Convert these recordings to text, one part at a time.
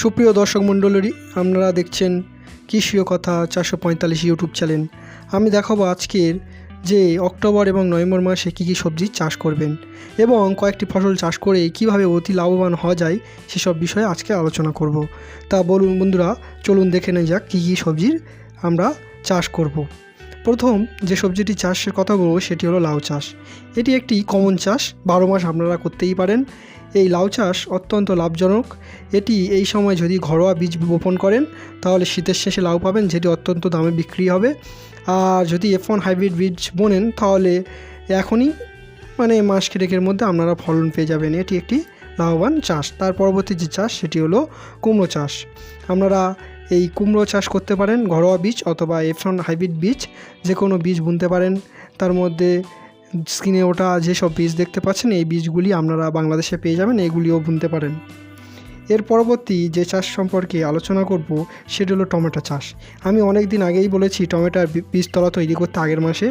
সুপ্রিয় দর্শক মণ্ডলী, আপনারা দেখছেন কৃষিও কথা 445 ইউটিউব চ্যানেল। আমি দেখাবো আজকের যে অক্টোবর এবং নভেম্বর মাসে কী কী সবজি চাষ করবেন এবং কয়েকটি ফসল চাষ করে কিভাবে অতি লাভবান হওয়া যায় সেসব বিষয়ে আজকে আলোচনা করব। তা বলুন বন্ধুরা, চলুন দেখে নেওয়া যাক কী কী সবজির আমরা চাষ করব। প্রথম যে সবজিটি চাষের কথা বলবো সেটি হলো লাউ চাষ। এটি একটি কমন চাষ, 12 মাস আপনারা করতেই পারেন। এই লাউ চাষ অত্যন্ত লাভজনক। এটি এই সময় যদি ঘরোয়া বীজ বপন করেন তাহলে শীতের শেষে লাউ পাবেন, যেটি অত্যন্ত দামে বিক্রি হবে। আর যদি F1 হাইব্রিড বীজ বোনেন তাহলে এখনই মাস খানেকের মধ্যে আপনারা ফলন পেয়ে যাবেন। এটি একটি লাভবান চাষ। তার পরবর্তী যে চাষ সেটি হলো কুমড়ো চাষ। আপনারা এই কুমড়ো চাষ করতে পারেন ঘরোয়া বীজ অথবা F1 হাইব্রিড বীজ, যে কোনো বীজ বুনতে পারেন। তার মধ্যে স্ক্রিনে ওটা যেসব বীজ দেখতে পাচ্ছেন এই বীজগুলি আপনারা বাংলাদেশে পেয়ে যাবেন, এইগুলিও বুনতে পারেন। এর পরবর্তী যে চাষ সম্পর্কে আলোচনা করব সেটি হলো টমেটো চাষ। আমি অনেক দিন আগেই বলেছি টমেটোর বীজতলা তৈরি করতে, আগের মাসে।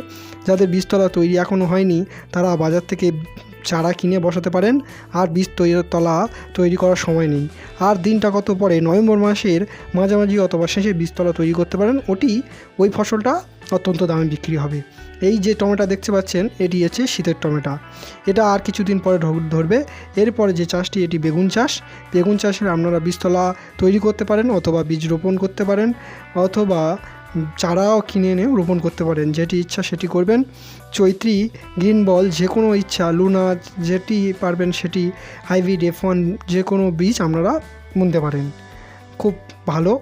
যাদের বীজতলা তৈরি এখনও হয়নি তারা বাজার থেকে চারা কিনে বসাতে পারেন। আর বীজ তলা তৈরি করার সময় নেই। আর দিনটা কত পরে নভেম্বর মাসের মাঝামাঝি অথবা শেষে বীজতলা তৈরি করতে পারেন। ওই ফসলটা অত্যন্ত দামে বিক্রি হবে। এই যে টমেটো দেখতে পাচ্ছেন এটি হচ্ছে শীতের টমেটো। এটা আর কিছুদিন পরে ধরবে। এরপরে যে চাষটি এটি বেগুন চাষ। বেগুন চাষের আপনারা বীজতলা তৈরি করতে পারেন অথবা বীজ রোপণ করতে পারেন অথবা চারাও কিনে এনে রোপণ করতে পারেন। যেটি ইচ্ছা সেটি করবেন। চৈত্রী, গ্রিন বল, যে কোনো ইচ্ছা, লুনা, যেটি পারবেন সেটি, হাইব্রিড F1 যে কোনো বীজ আপনারা বুনতে পারেন। খুব ভালো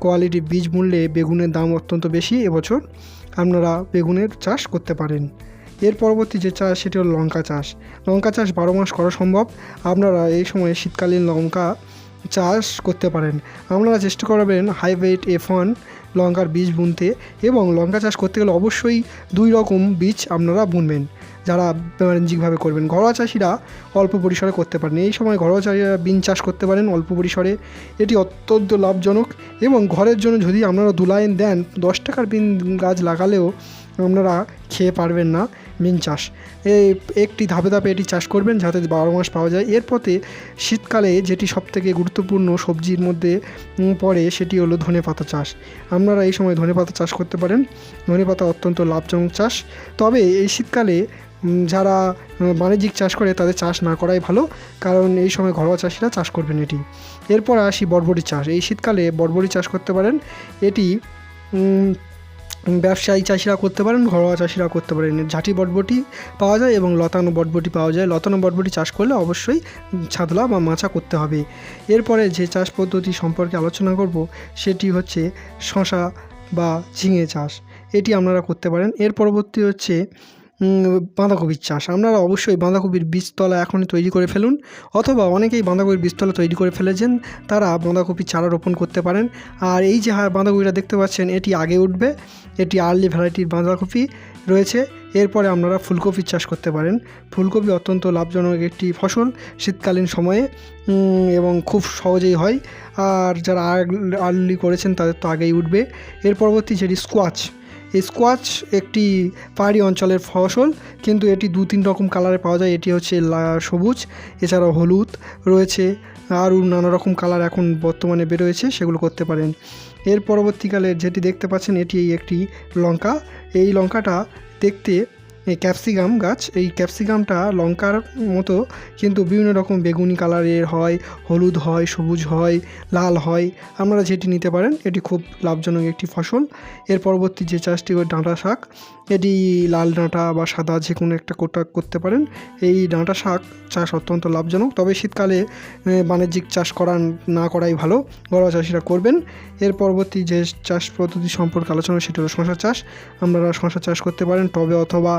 কোয়ালিটির বীজ বুনলে বেগুনের দাম অত্যন্ত বেশি। এবছর আপনারা বেগুনের চাষ করতে পারেন। এর পরবর্তী যে চাষ সেটি হল লঙ্কা চাষ। লঙ্কা চাষ 12 মাস করা সম্ভব। আপনারা এই সময়ে শীতকালীন লঙ্কা চাষ করতে পারেন। আপনারা চেষ্টা করবেন হাইব্রিড F1 লঙ্কার বীজ বুনতে। এবং লঙ্কা চাষ করতে গেলে অবশ্যই 2 রকম বীজ আপনারা বুনবেন, যারা বাণিজ্যিকভাবে করবেন। ঘরোয়া চাষিরা অল্প পরিসরে করতে পারেন। এই সময় ঘরোয়া চাষিরা বিন চাষ করতে পারেন অল্প পরিসরে। এটি অত্যন্ত লাভজনক এবং ঘরের জন্য যদি আপনারা 2 লাইন দেন, 10 টাকার বিন গাছ লাগালেও আপনারা খেয়ে পারবেন না বিন চাষ। একটি ধাপে ধাপে এটি চাষ করবেন যাতে 12 মাস পাওয়া যায়। এরপরে শীতকালে যেটি সবথেকে গুরুত্বপূর্ণ সবজির মধ্যে পড়ে সেটি হলো ধনেপাতা চাষ। আপনারা এই সময় ধনেপাতা চাষ করতে পারেন। ধনেপাতা অত্যন্ত লাভজনক চাষ। তবে এই শীতকালে যারা বাণিজ্যিক চাষ করে তাদের চাষ না করাই ভালো, কারণ এই সময় ঘরোয়া চাষিরা চাষ করবেন এটি। এরপর আসি বরবটি চাষ। এই শীতকালে বরবটি চাষ করতে পারেন। এটি ব্যবসায়ী চাষিরা করতে পারেন, ঘরোয়া চাষিরা করতে পারেন। ঝাঁটি বটবটি পাওয়া যায় এবং লতানো বটবটি পাওয়া যায়। লতানো বটবটি চাষ করলে অবশ্যই ছাদলা বা মাচা করতে হবে। এরপরে যে চাষ পদ্ধতি সম্পর্কে আলোচনা করব সেটি হচ্ছে শশা বা ঝিঙে চাষ। এটি আপনারা করতে পারেন। এর পরবর্তী হচ্ছে বাঁধাকপির চাষ। আপনারা অবশ্যই বাঁধাকপির বীজতলা এখনই তৈরি করে ফেলুন, অথবা অনেকেই বাঁধাকপির বীজতলা তৈরি করে ফেলেছেন, তারা বাঁধাকপির চারা রোপণ করতে পারেন। আর এই যে বাঁধাকপিটা দেখতে পাচ্ছেন এটি আগে উঠবে, এটি আর্লি ভ্যারাইটির বাঁধাকপি রয়েছে। এরপরে আপনারা ফুলকপির চাষ করতে পারেন। ফুলকপি অত্যন্ত লাভজনক একটি ফসল শীতকালীন সময়ে এবং খুব সহজেই হয়। আর যারা আর্লি করেছেন তাদের তো আগেই উঠবে। এর পরবর্তী যেটি স্কোয়াচ। এই স্কোয়াচ একটি পাহাড়ি অঞ্চলের ফসল, কিন্তু এটি 2-3 রকম কালারে পাওয়া যায়। এটি হচ্ছে সবুজ, এছাড়াও হলুদ রয়েছে, আরও নানা রকম কালার এখন বর্তমানে বেরোয়েছে, সেগুলো করতে পারেন। এর পরবর্তীকালে যেটি দেখতে পাচ্ছেন এটি একটি লঙ্কা। এই লঙ্কাটা দেখতে ক্যাপসিকাম গাছ। এই ক্যাপসিকামটা লঙ্কার মতো, কিন্তু বিভিন্ন রকম বেগুনি কালারের হয়, হলুদ হয়, সবুজ হয়, লাল হয়। আপনারা যেটি নিতে পারেন, এটি খুব লাভজনক একটি ফসল। এর পরবর্তী যে চাষটি হল ডাঁটা শাক। এটি লাল ডাঁটা বা সাদা যে কোনো একটা করতে পারেন। এই ডাঁটা শাক চাষ অত্যন্ত লাভজনক, তবে শীতকালে বাণিজ্যিক চাষ না করাই ভালো, ঘরোয়া চাষিরা করবেন। এর পরবর্তী যে চাষ পদ্ধতি সম্পর্কে আলোচনা সেটি হলো শশা চাষ। আপনারা শশা চাষ করতে পারেন টবে, অথবা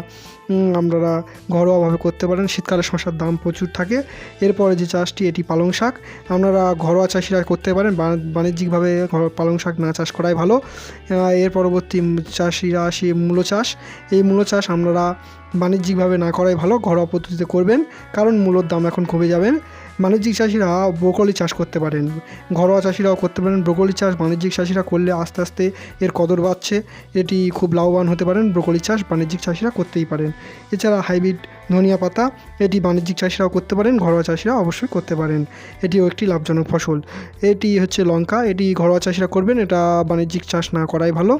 আপনারা ঘরোয়াভাবে করতে পারেন। শীতকালে শশার দাম প্রচুর থাকে। এরপরে যে চাষটি এটি পালং শাক। আপনারা ঘরোয়া চাষিরা করতে পারেন, বাণিজ্যিকভাবে পালং শাক না চাষ করাই ভালো। এর পরবর্তী চাষিরা আসি মূলো চাষ। এই মূলো চাষ আপনারা বাণিজ্যিকভাবে না করাই ভালো, ঘরোয়া পদ্ধতিতে করবেন, কারণ মূলোর দাম এখন কমে যাবে। বাণিজ্যিক চাষিরা ব্রোকলি চাষ করতে পারেন, ঘরোয়া চাষিরাও করতে পারেন। ব্রোকলি চাষ বাণিজ্যিক চাষিরা করলে আস্তে আস্তে এর কদর বাড়ছে, এটি খুব লাভবান হতে পারেন। ব্রোকলি চাষ বাণিজ্যিক চাষিরা করতেই পারেন। এছাড়া হাইব্রিড ধনিয়া পাতা, এটি বাণিজ্যিক চাষিরাও করতে পারেন, ঘরোয়া চাষিরা অবশ্যই করতে পারেন। এটিও একটি লাভজনক ফসল। এটি হচ্ছে লঙ্কা, এটি ঘরোয়া চাষিরা করবেন, এটা বাণিজ্যিক চাষ না করাই ভালো।